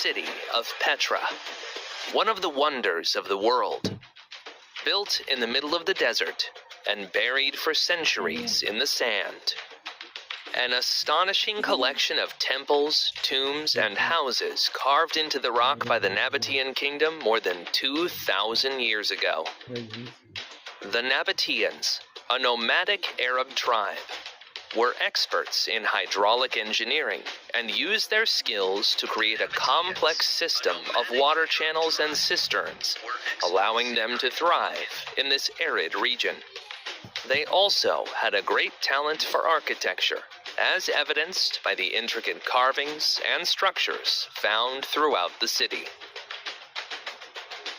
city of Petra, one of the wonders of the world. Built in the middle of the desert and buried for centuries in the sand. An astonishing collection of temples, tombs, and houses carved into the rock by the Nabatean kingdom more than 2,000 years ago. The Nabateans, a nomadic Arab tribe, were experts in hydraulic engineering and used their skills to create a complex system of water channels and cisterns, allowing them to thrive in this arid region. They also had a great talent for architecture, as evidenced by the intricate carvings and structures found throughout the city.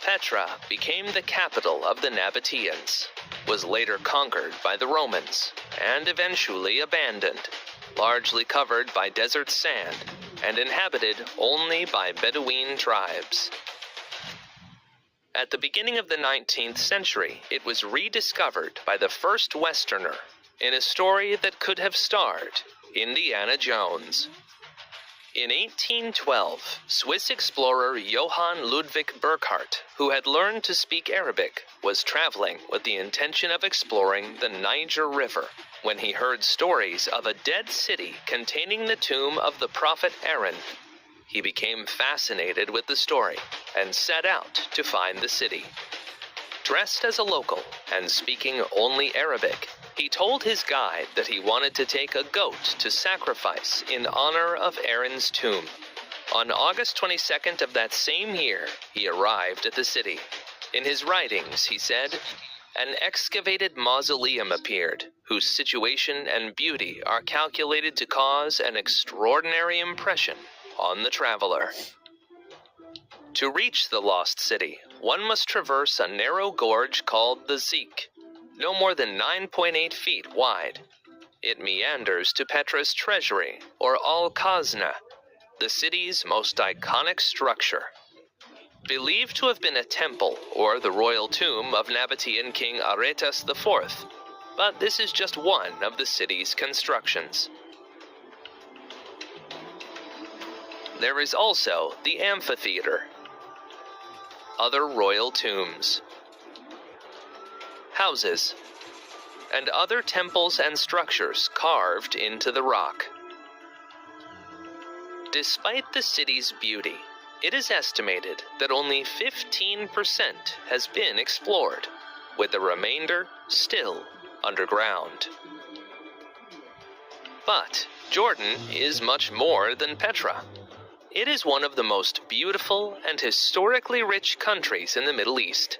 Petra became the capital of the Nabateans, was later conquered by the Romans, and eventually abandoned, largely covered by desert sand and inhabited only by Bedouin tribes. At the beginning of the 19th century, it was rediscovered by the first Westerner in a story that could have starred Indiana Jones. In 1812, Swiss explorer Johann Ludwig Burckhardt, who had learned to speak Arabic, was traveling with the intention of exploring the Niger River when he heard stories of a dead city containing the tomb of the prophet Aaron. He became fascinated with the story and set out to find the city. Dressed as a local and speaking only Arabic, he told his guide that he wanted to take a goat to sacrifice in honor of Aaron's tomb. On August 22nd of that same year, he arrived at the city. In his writings, he said, "An excavated mausoleum appeared, whose situation and beauty are calculated to cause an extraordinary impression on the traveler." To reach the lost city, one must traverse a narrow gorge called the Zik, no more than 9.8 feet wide. It meanders to Petra's treasury, or Al-Khazna, the city's most iconic structure. Believed to have been a temple or the royal tomb of Nabatean King Aretas IV, but this is just one of the city's constructions. There is also the amphitheater. Other royal tombs, houses, and other temples and structures carved into the rock. Despite the city's beauty, it is estimated that only 15% has been explored, with the remainder still underground. But Jordan is much more than Petra. It is one of the most beautiful and historically rich countries in the Middle East.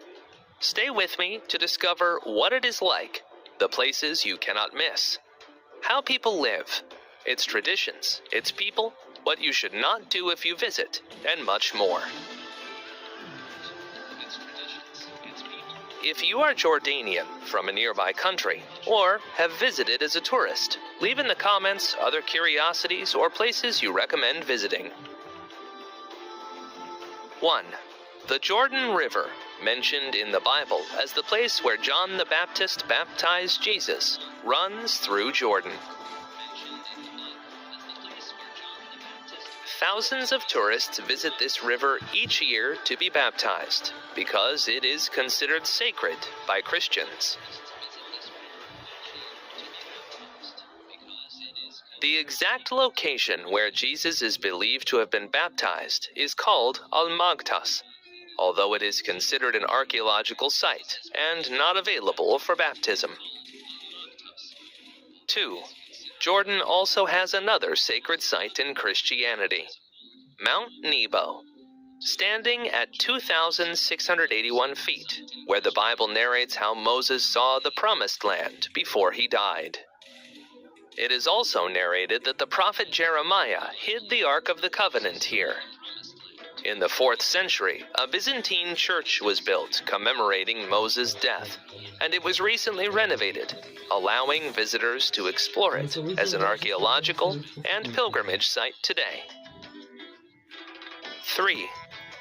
Stay with me to discover what it is like, the places you cannot miss, how people live, its traditions, its people, what you should not do if you visit, and much more. If you are Jordanian from a nearby country, or have visited as a tourist, leave in the comments other curiosities or places you recommend visiting. 1. The Jordan River, mentioned in the Bible as the place where John the Baptist baptized Jesus, runs through Jordan. Thousands of tourists visit this river each year to be baptized, because it is considered sacred by Christians. The exact location where Jesus is believed to have been baptized is called Al-Magtas, although it is considered an archaeological site and not available for baptism. 2. Jordan also has another sacred site in Christianity, Mount Nebo, standing at 2,681 feet, where the Bible narrates how Moses saw the Promised Land before he died. It is also narrated that the prophet Jeremiah hid the Ark of the Covenant here. In the 4th century, a Byzantine church was built commemorating Moses' death, and it was recently renovated, allowing visitors to explore it as an archaeological and pilgrimage site today. 3.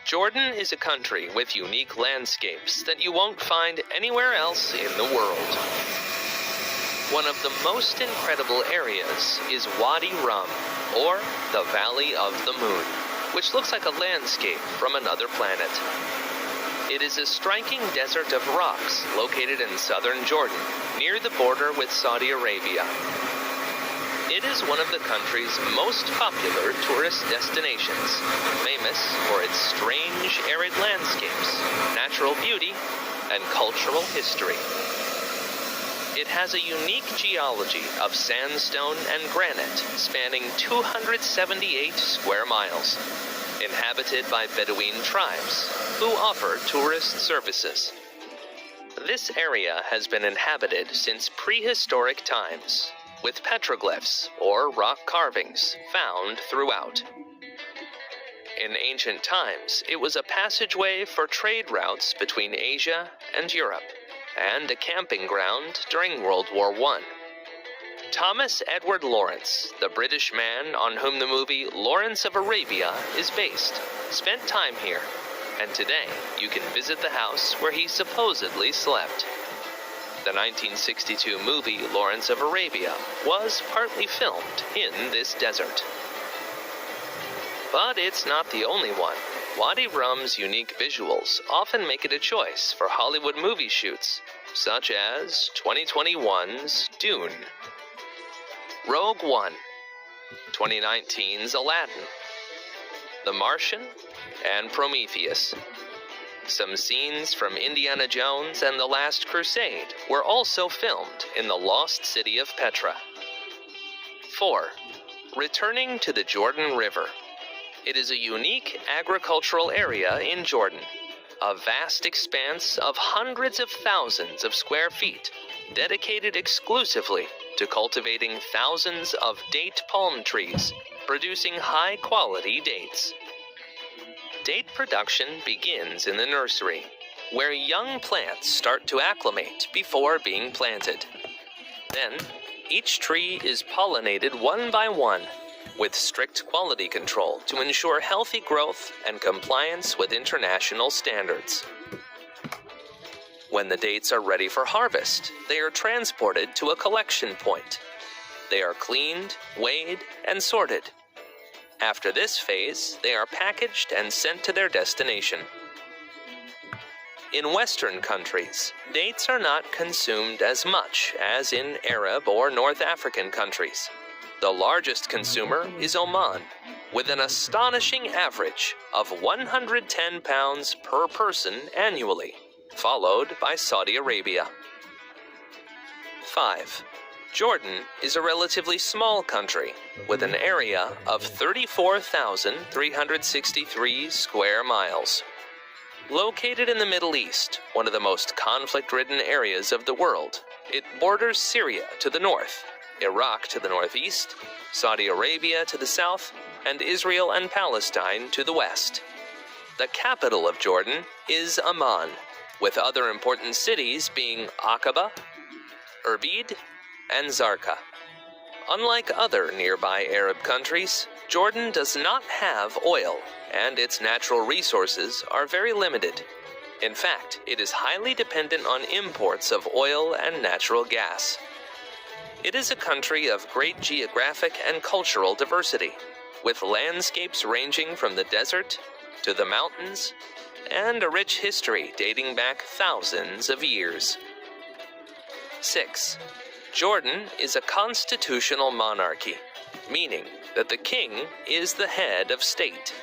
Jordan is a country with unique landscapes that you won't find anywhere else in the world. One of the most incredible areas is Wadi Rum, or the Valley of the Moon. which looks like a landscape from another planet. It is a striking desert of rocks located in southern Jordan, near the border with Saudi Arabia. It is one of the country's most popular tourist destinations, famous for its strange, arid landscapes, natural beauty, and cultural history. It has a unique geology of sandstone and granite spanning 278 square miles, inhabited by Bedouin tribes who offer tourist services. This area has been inhabited since prehistoric times, with petroglyphs or rock carvings found throughout. In ancient times, it was a passageway for trade routes between Asia and Europe, and a camping ground during World War I. Thomas Edward Lawrence, the British man on whom the movie Lawrence of Arabia is based, spent time here, and today you can visit the house where he supposedly slept. The 1962 movie Lawrence of Arabia was partly filmed in this desert. But it's not the only one. Wadi Rum's unique visuals often make it a choice for Hollywood movie shoots, such as 2021's Dune, Rogue One, 2019's Aladdin, The Martian, and Prometheus. Some scenes from Indiana Jones and The Last Crusade were also filmed in the lost city of Petra. 4. Returning to the Jordan River. It is a unique agricultural area in Jordan, a vast expanse of hundreds of thousands of square feet, dedicated exclusively to cultivating thousands of date palm trees, producing high-quality dates. Date production begins in the nursery, where young plants start to acclimate before being planted. Then, each tree is pollinated one by one, with strict quality control to ensure healthy growth and compliance with international standards. When the dates are ready for harvest, they are transported to a collection point. They are cleaned, weighed, and sorted. After this phase, they are packaged and sent to their destination. In Western countries, dates are not consumed as much as in Arab or North African countries. The largest consumer is Oman, with an astonishing average of 110 pounds per person annually, followed by Saudi Arabia. 5. Jordan is a relatively small country, with an area of 34,363 square miles. Located in the Middle East, one of the most conflict-ridden areas of the world, it borders Syria to the north, Iraq to the northeast, Saudi Arabia to the south, and Israel and Palestine to the west. The capital of Jordan is Amman, with other important cities being Aqaba, Irbid, and Zarqa. Unlike other nearby Arab countries, Jordan does not have oil, and its natural resources are very limited. In fact, it is highly dependent on imports of oil and natural gas. It is a country of great geographic and cultural diversity, with landscapes ranging from the desert to the mountains, and a rich history dating back thousands of years. 6. Jordan is a constitutional monarchy, meaning that the king is the head of state.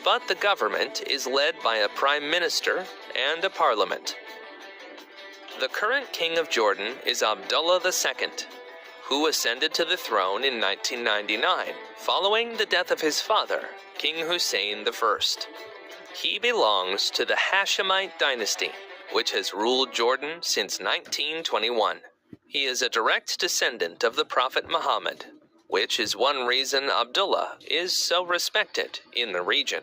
But the government is led by a prime minister and a parliament. The current king of Jordan is Abdullah II, who ascended to the throne in 1999, following the death of his father, King Hussein I. He belongs to the Hashemite dynasty, which has ruled Jordan since 1921. He is a direct descendant of the Prophet Muhammad, which is one reason Abdullah is so respected in the region.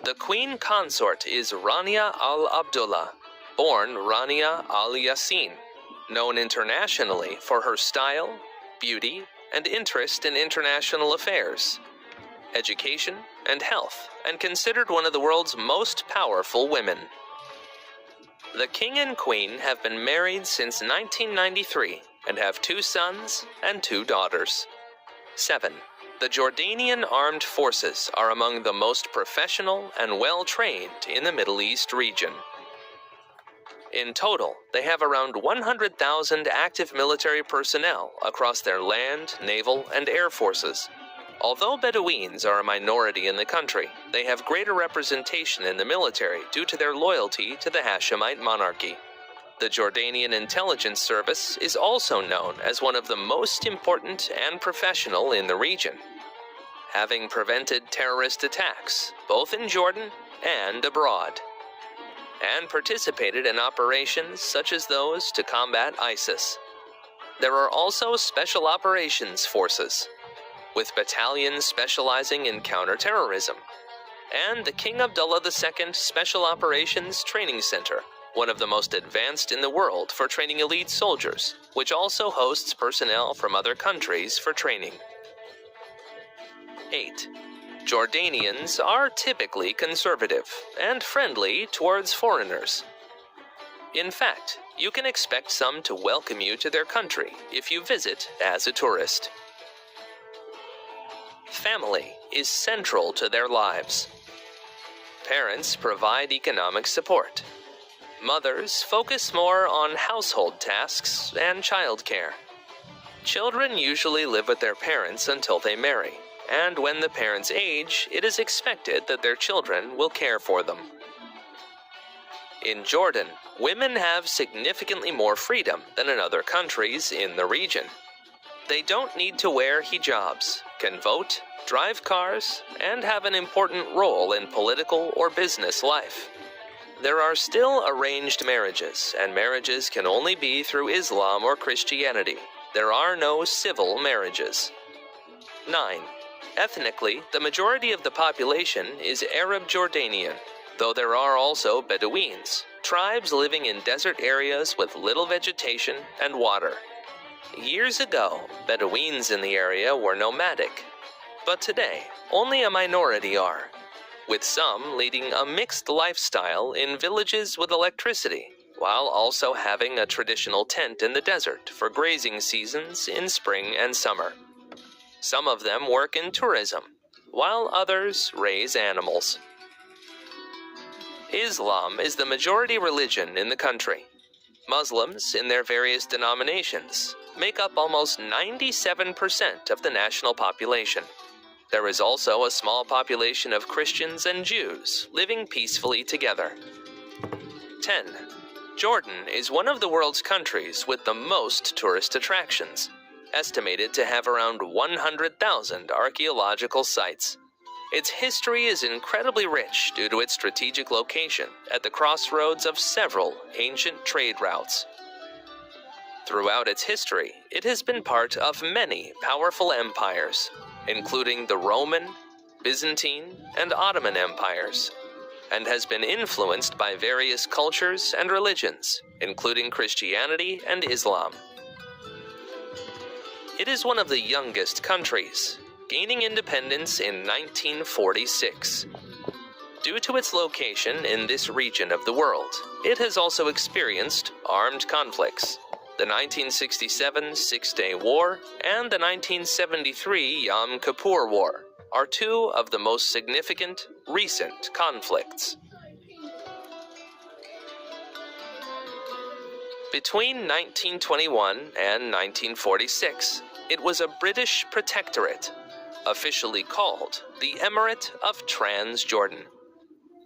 The queen consort is Rania al-Abdullah, born Rania al-Yassin, known internationally for her style, beauty, and interest in international affairs, education, and health, and considered one of the world's most powerful women. The king and queen have been married since 1993 and have 2 sons and 2 daughters. 7. The Jordanian armed forces are among the most professional and well-trained in the Middle East region. In total, they have around 100,000 active military personnel across their land, naval, and air forces. Although Bedouins are a minority in the country, they have greater representation in the military due to their loyalty to the Hashemite monarchy. The Jordanian intelligence service is also known as one of the most important and professional in the region, having prevented terrorist attacks both in Jordan and abroad, and participated in operations such as those to combat ISIS. There are also special operations forces, with battalions specializing in counterterrorism, and the King Abdullah II Special Operations Training Center, one of the most advanced in the world for training elite soldiers, which also hosts personnel from other countries for training. 8. Jordanians are typically conservative and friendly towards foreigners. In fact, you can expect some to welcome you to their country if you visit as a tourist. Family is central to their lives. Parents provide economic support. Mothers focus more on household tasks and childcare. Children usually live with their parents until they marry, and when the parents age, it is expected that their children will care for them. In Jordan, women have significantly more freedom than in other countries in the region. They don't need to wear hijabs, can vote, drive cars, and have an important role in political or business life. There are still arranged marriages, and marriages can only be through Islam or Christianity. There are no civil marriages. 9. Ethnically, the majority of the population is Arab Jordanian, though there are also Bedouins, tribes living in desert areas with little vegetation and water. Years ago, Bedouins in the area were nomadic, but today, only a minority are, with some leading a mixed lifestyle in villages with electricity, while also having a traditional tent in the desert for grazing seasons in spring and summer. Some of them work in tourism, while others raise animals. Islam is the majority religion in the country. Muslims, in their various denominations, make up almost 97% of the national population. There is also a small population of Christians and Jews living peacefully together. 10. Jordan is one of the world's countries with the most tourist attractions, estimated to have around 100,000 archaeological sites. Its history is incredibly rich due to its strategic location at the crossroads of several ancient trade routes. Throughout its history, it has been part of many powerful empires, including the Roman, Byzantine, and Ottoman empires, and has been influenced by various cultures and religions, including Christianity and Islam. It is one of the youngest countries, gaining independence in 1946. Due to its location in this region of the world, it has also experienced armed conflicts. The 1967 Six-Day War and the 1973 Yom Kippur War are two of the most significant recent conflicts. Between 1921 and 1946, it was a British protectorate, officially called the Emirate of Transjordan.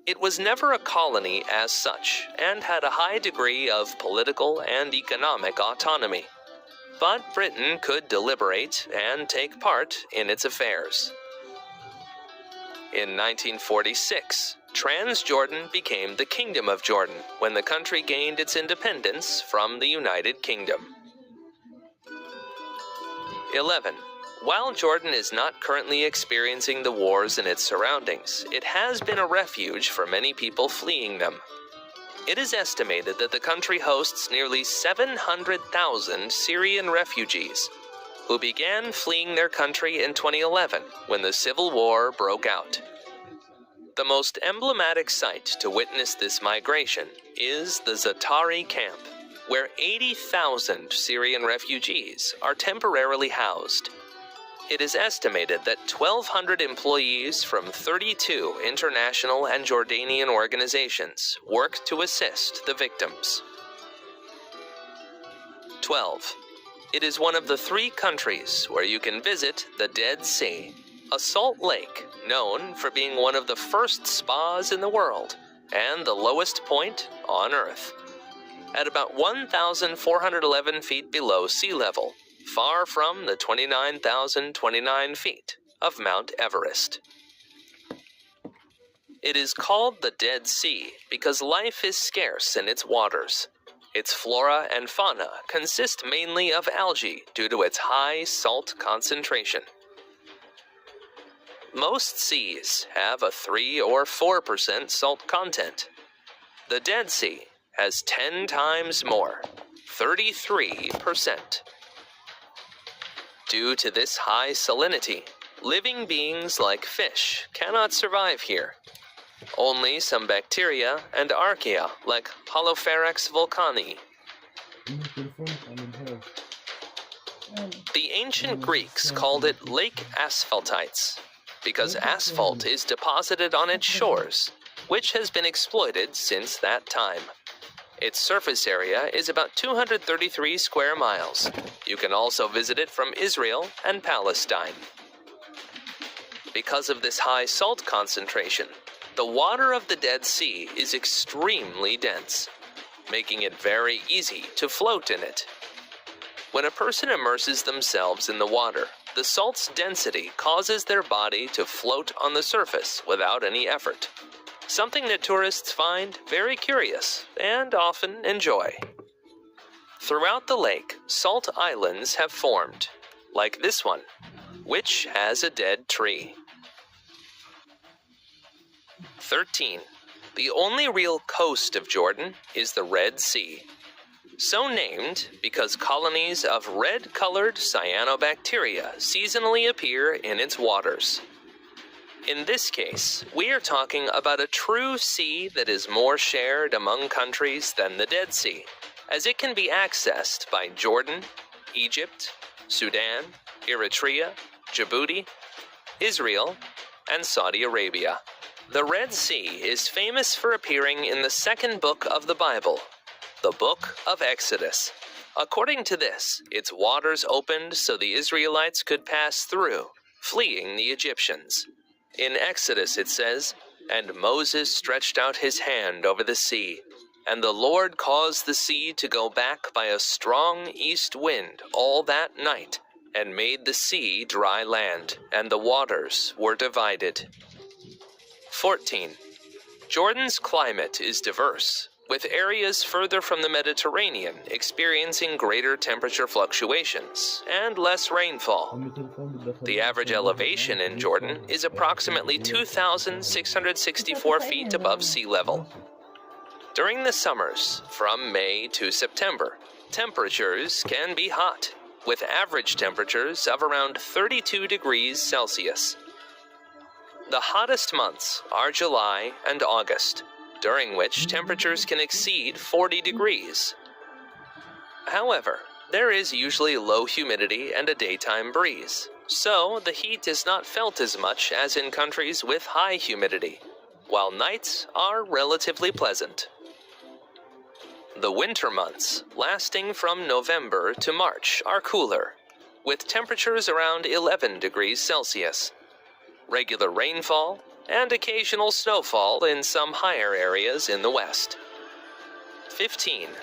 It was never a colony as such, and had a high degree of political and economic autonomy. But Britain could deliberate and take part in its affairs. In 1946, Transjordan became the Kingdom of Jordan when the country gained its independence from the United Kingdom. 11. While Jordan is not currently experiencing the wars in its surroundings, it has been a refuge for many people fleeing them. It is estimated that the country hosts nearly 700,000 Syrian refugees, who began fleeing their country in 2011 when the civil war broke out. The most emblematic site to witness this migration is the Zatari camp, where 80,000 Syrian refugees are temporarily housed. It is estimated that 1,200 employees from 32 international and Jordanian organizations work to assist the victims. 12. It is one of the 3 countries where you can visit the Dead Sea, a salt lake known for being one of the first spas in the world and the lowest point on Earth. At about 1,411 feet below sea level, far from the 29,029 feet of Mount Everest. It is called the Dead Sea because life is scarce in its waters. Its flora and fauna consist mainly of algae due to its high salt concentration. Most seas have a 3 or 4% salt content. The Dead Sea has 10 times more, 33%. Due to this high salinity, living beings like fish cannot survive here. Only some bacteria and archaea like Holopharax vulcani. The ancient Greeks called it Lake Asphaltites because asphalt is deposited on its shores, which has been exploited since that time. Its surface area is about 233 square miles. You can also visit it from Israel and Palestine. Because of this high salt concentration, the water of the Dead Sea is extremely dense, making it very easy to float in it. When a person immerses themselves in the water, the salt's density causes their body to float on the surface without any effort. Something that tourists find very curious and often enjoy. Throughout the lake, salt islands have formed, like this one, which has a dead tree. 13. The only real coast of Jordan is the Red Sea, so named because colonies of red-colored cyanobacteria seasonally appear in its waters. In this case, we are talking about a true sea that is more shared among countries than the Dead Sea, as it can be accessed by Jordan, Egypt, Sudan, Eritrea, Djibouti, Israel, and Saudi Arabia. The Red Sea is famous for appearing in the 2nd book of the Bible, the Book of Exodus. According to this, its waters opened so the Israelites could pass through, fleeing the Egyptians. In Exodus it says, "And Moses stretched out his hand over the sea, and the Lord caused the sea to go back by a strong east wind all that night, and made the sea dry land, and the waters were divided." 14. Jordan's climate is diverse, with areas further from the Mediterranean experiencing greater temperature fluctuations and less rainfall. The average elevation in Jordan is approximately 2,664 feet above sea level. During the summers, from May to September, temperatures can be hot, with average temperatures of around 32 degrees Celsius. The hottest months are July and August, during which temperatures can exceed 40 degrees. However, there is usually low humidity and a daytime breeze, so the heat is not felt as much as in countries with high humidity, while nights are relatively pleasant. The winter months, lasting from November to March, are cooler, with temperatures around 11 degrees Celsius. Regular rainfall and occasional snowfall in some higher areas in the west. 15.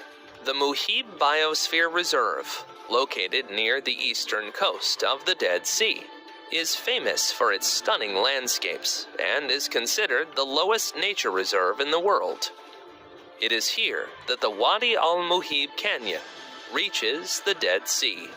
The Muhib Biosphere Reserve, located near the eastern coast of the Dead Sea, is famous for its stunning landscapes and is considered the lowest nature reserve in the world. It is here that the Wadi al-Muhib Canyon reaches the Dead Sea.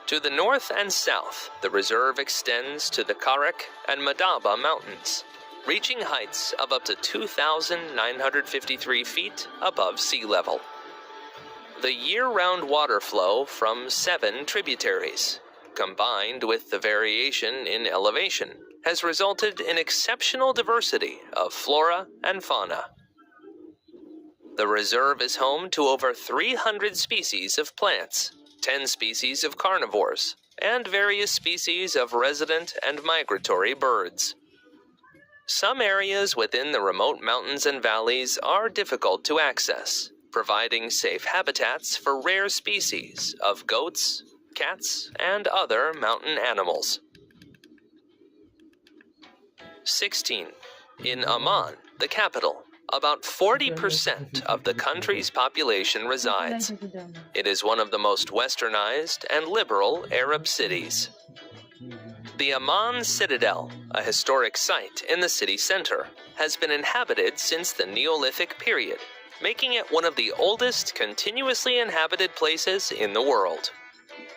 To the north and south, the reserve extends to the Karak and Madaba mountains, reaching heights of up to 2,953 feet above sea level. The year-round water flow from 7 tributaries, combined with the variation in elevation, has resulted in exceptional diversity of flora and fauna. The reserve is home to over 300 species of plants, 10 species of carnivores, and various species of resident and migratory birds. Some areas within the remote mountains and valleys are difficult to access, providing safe habitats for rare species of goats, cats, and other mountain animals. 16. In Amman, the capital, about 40% of the country's population resides. It is one of the most westernized and liberal Arab cities. The Amman Citadel, a historic site in the city center, has been inhabited since the Neolithic period, making it one of the oldest continuously inhabited places in the world.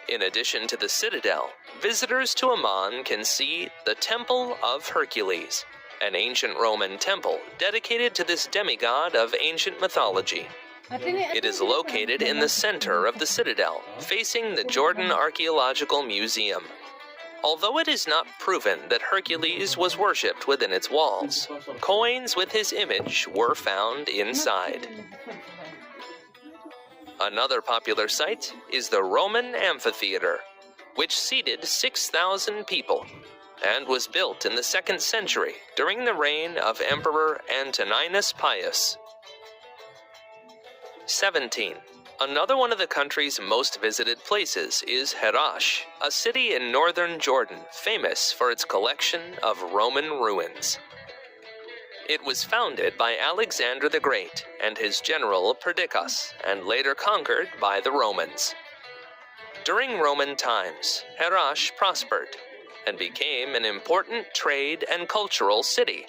In addition to the citadel, visitors to Amman can see the Temple of Hercules, an ancient Roman temple dedicated to this demigod of ancient mythology. It is located in the center of the citadel, facing the Jordan Archaeological Museum. Although it is not proven that Hercules was worshipped within its walls, coins with his image were found inside. Another popular site is the Roman Amphitheater, which seated 6,000 people, and was built in the 2nd century during the reign of Emperor Antoninus Pius. 17. Another one of the country's most visited places is Herash, a city in northern Jordan famous for its collection of Roman ruins. It was founded by Alexander the Great and his general Perdiccas, and later conquered by the Romans. During Roman times, Herash prospered and became an important trade and cultural city,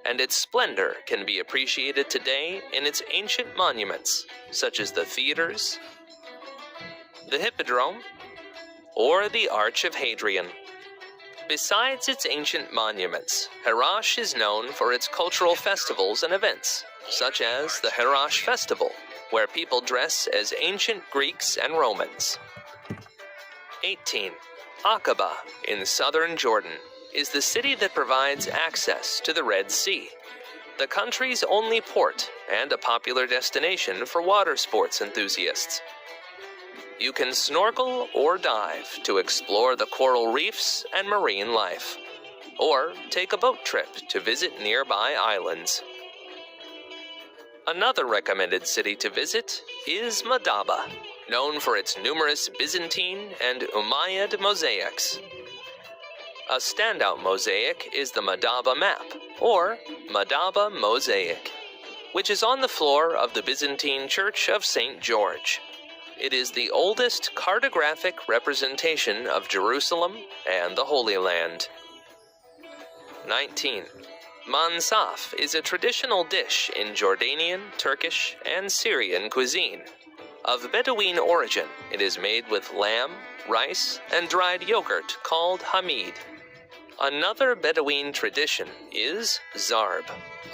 and its splendor can be appreciated today in its ancient monuments, such as the theaters, the Hippodrome, or the Arch of Hadrian. Besides its ancient monuments, Herash is known for its cultural festivals and events, such as the Herash Festival, where people dress as ancient Greeks and Romans. 18. Aqaba, in southern Jordan, is the city that provides access to the Red Sea, the country's only port and a popular destination for water sports enthusiasts. You can snorkel or dive to explore the coral reefs and marine life, or take a boat trip to visit nearby islands. Another recommended city to visit is Madaba, known for its numerous Byzantine and Umayyad mosaics. A standout mosaic is the Madaba Map, or Madaba Mosaic, which is on the floor of the Byzantine Church of St. George. It is the oldest cartographic representation of Jerusalem and the Holy Land. 19. Mansaf is a traditional dish in Jordanian, Turkish, and Syrian cuisine. Of Bedouin origin, it is made with lamb, rice, and dried yogurt called hamid. Another Bedouin tradition is zarb,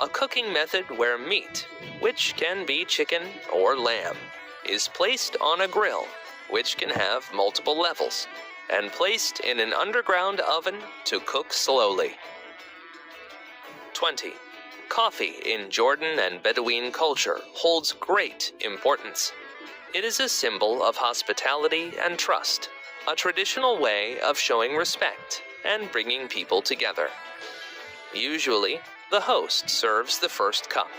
a cooking method where meat, which can be chicken or lamb, is placed on a grill, which can have multiple levels, and placed in an underground oven to cook slowly. 20. Coffee in Jordan and Bedouin culture holds great importance. It is a symbol of hospitality and trust, a traditional way of showing respect and bringing people together. Usually, the host serves the first cup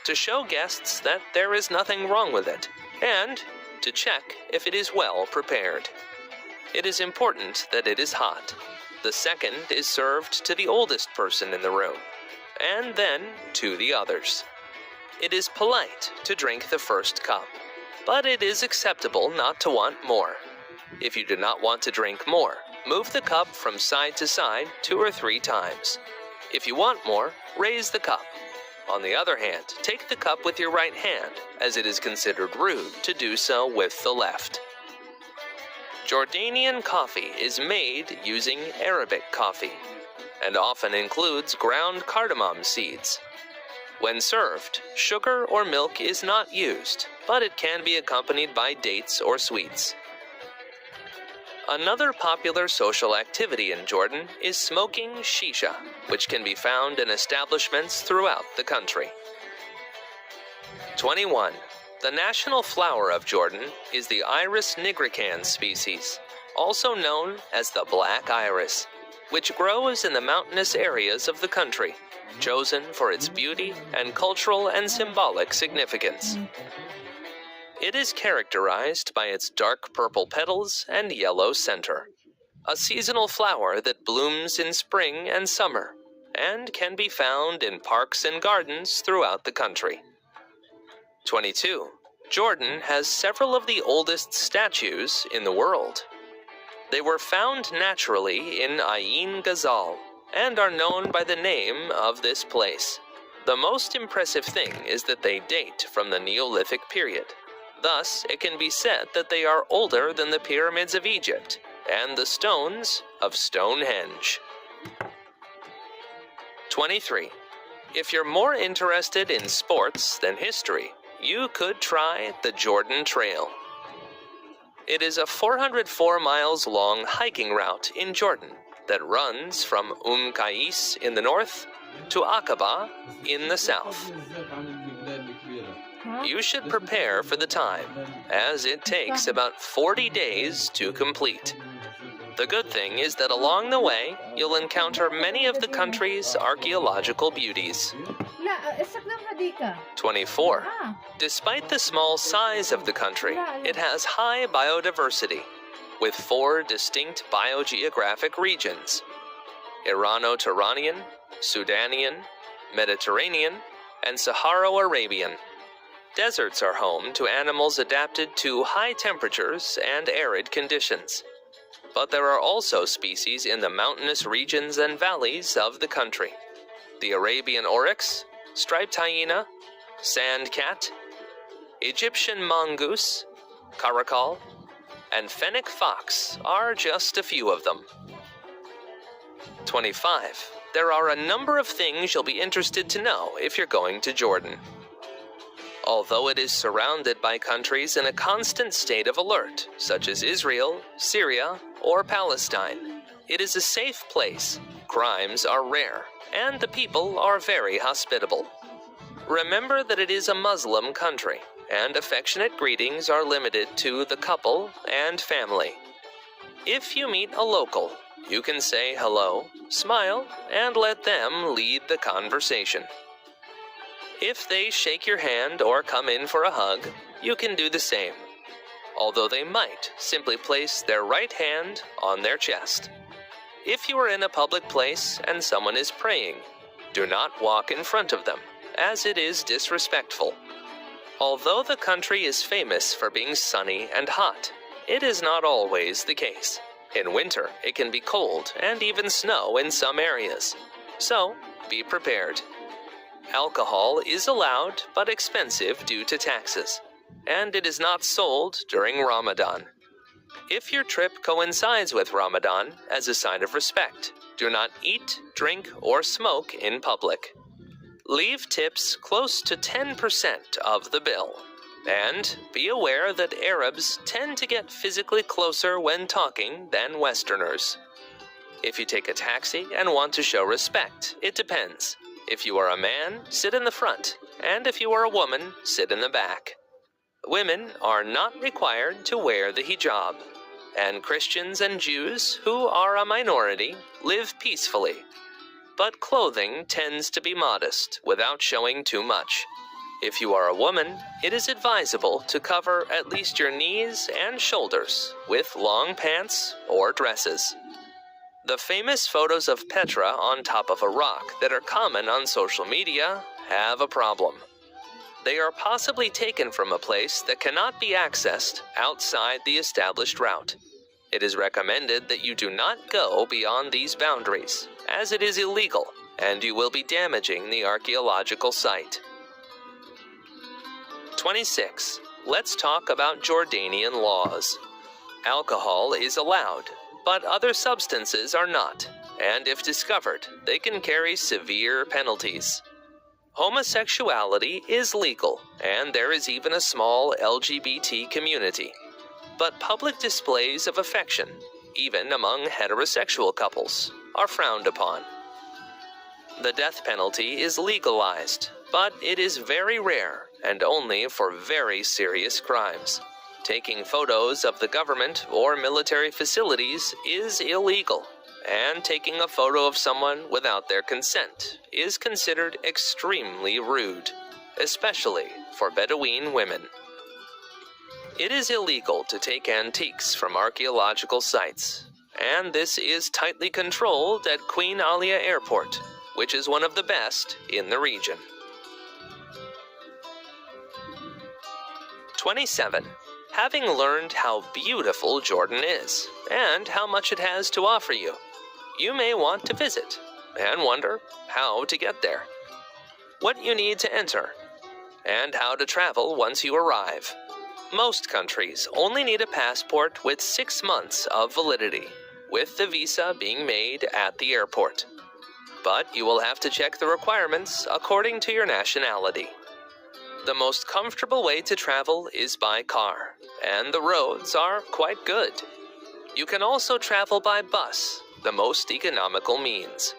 to show guests that there is nothing wrong with it, and to check if it is well prepared. It is important that it is hot. The second is served to the oldest person in the room, and then to the others. It is polite to drink the first cup, but it is acceptable not to want more. If you do not want to drink more, move the cup from side to side 2 or 3 times. If you want more, raise the cup. On the other hand, take the cup with your right hand, as it is considered rude to do so with the left. Jordanian coffee is made using Arabic coffee, and often includes ground cardamom seeds. When served, sugar or milk is not used, but it can be accompanied by dates or sweets. Another popular social activity in Jordan is smoking shisha, which can be found in establishments throughout the country. 21. The national flower of Jordan is the Iris nigricans species. also known as the black iris, which grows in the mountainous areas of the country, chosen for its beauty and cultural and symbolic significance. It is characterized by its dark purple petals and yellow center, a seasonal flower that blooms in spring and summer, and can be found in parks and gardens throughout the country. 22. Jordan has several of the oldest statues in the world. They were found naturally in Ain Ghazal and are known by the name of this place. The most impressive thing is that they date from the Neolithic period. Thus, it can be said that they are older than the pyramids of Egypt and the stones of Stonehenge. 23. If you're more interested in sports than history, you could try the Jordan Trail. It is a 404 miles long hiking route in Jordan that runs from Qais in the north to Aqaba in the south. You should prepare for the time, as it takes about 40 days to complete. The good thing is that along the way, you'll encounter many of the country's archaeological beauties. 24. Despite the small size of the country, it has high biodiversity, with 4 distinct biogeographic regions: Irano-Turanian, Sudanian, Mediterranean, and Saharo-Arabian. Deserts are home to animals adapted to high temperatures and arid conditions. But there are also species in the mountainous regions and valleys of the country. The Arabian oryx, striped hyena, sand cat, Egyptian mongoose, caracal, and fennec fox are just a few of them. 25. There are a number of things you'll be interested to know if you're going to Jordan. Although it is surrounded by countries in a constant state of alert, such as Israel, Syria, or Palestine, it is a safe place, crimes are rare, and the people are very hospitable. Remember that it is a Muslim country, and affectionate greetings are limited to the couple and family. If you meet a local, you can say hello, smile, and let them lead the conversation. If they shake your hand or come in for a hug, you can do the same, although they might simply place their right hand on their chest. If you are in a public place and someone is praying, do not walk in front of them, as it is disrespectful. Although the country is famous for being sunny and hot, it is not always the case. In winter, it can be cold and even snow in some areas. So, be prepared. Alcohol is allowed but expensive due to taxes, and it is not sold during Ramadan. If your trip coincides with Ramadan, as a sign of respect, do not eat, drink, or smoke in public. Leave tips close to 10% of the bill. And be aware that Arabs tend to get physically closer when talking than Westerners. If you take a taxi and want to show respect, it depends. If you are a man, sit in the front, and if you are a woman, sit in the back. Women are not required to wear the hijab, and Christians and Jews, who are a minority, live peacefully. But clothing tends to be modest, without showing too much. If you are a woman, it is advisable to cover at least your knees and shoulders with long pants or dresses. The famous photos of Petra on top of a rock that are common on social media have a problem. They are possibly taken from a place that cannot be accessed outside the established route. It is recommended that you do not go beyond these boundaries, as it is illegal, and you will be damaging the archaeological site. 26. Let's talk about Jordanian laws. Alcohol is allowed, but other substances are not, and if discovered, they can carry severe penalties. Homosexuality is legal, and there is even a small LGBT community. But public displays of affection, even among heterosexual couples, are frowned upon. The death penalty is legalized, but it is very rare and only for very serious crimes. Taking photos of the government or military facilities is illegal, and taking a photo of someone without their consent is considered extremely rude, especially for Bedouin women. It is illegal to take antiques from archaeological sites, and this is tightly controlled at Queen Alia Airport, which is one of the best in the region. 27. Having learned how beautiful Jordan is, and how much it has to offer you, you may want to visit, and wonder how to get there, what you need to enter, and how to travel once you arrive. Most countries only need a passport with 6 months of validity, with the visa being made at the airport. But you will have to check the requirements according to your nationality. The most comfortable way to travel is by car, and the roads are quite good. You can also travel by bus, the most economical means.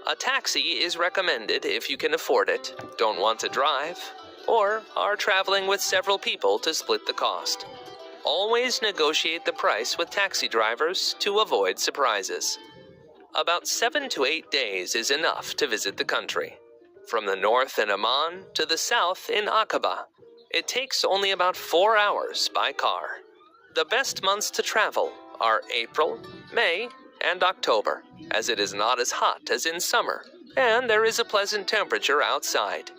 A taxi is recommended if you can afford it, don't want to drive, or are traveling with several people to split the cost. Always negotiate the price with taxi drivers to avoid surprises. About 7 to 8 days is enough to visit the country. From the north in Amman to the south in Aqaba, it takes only about 4 hours by car. The best months to travel are April, May, and October, as it is not as hot as in summer, and there is a pleasant temperature outside.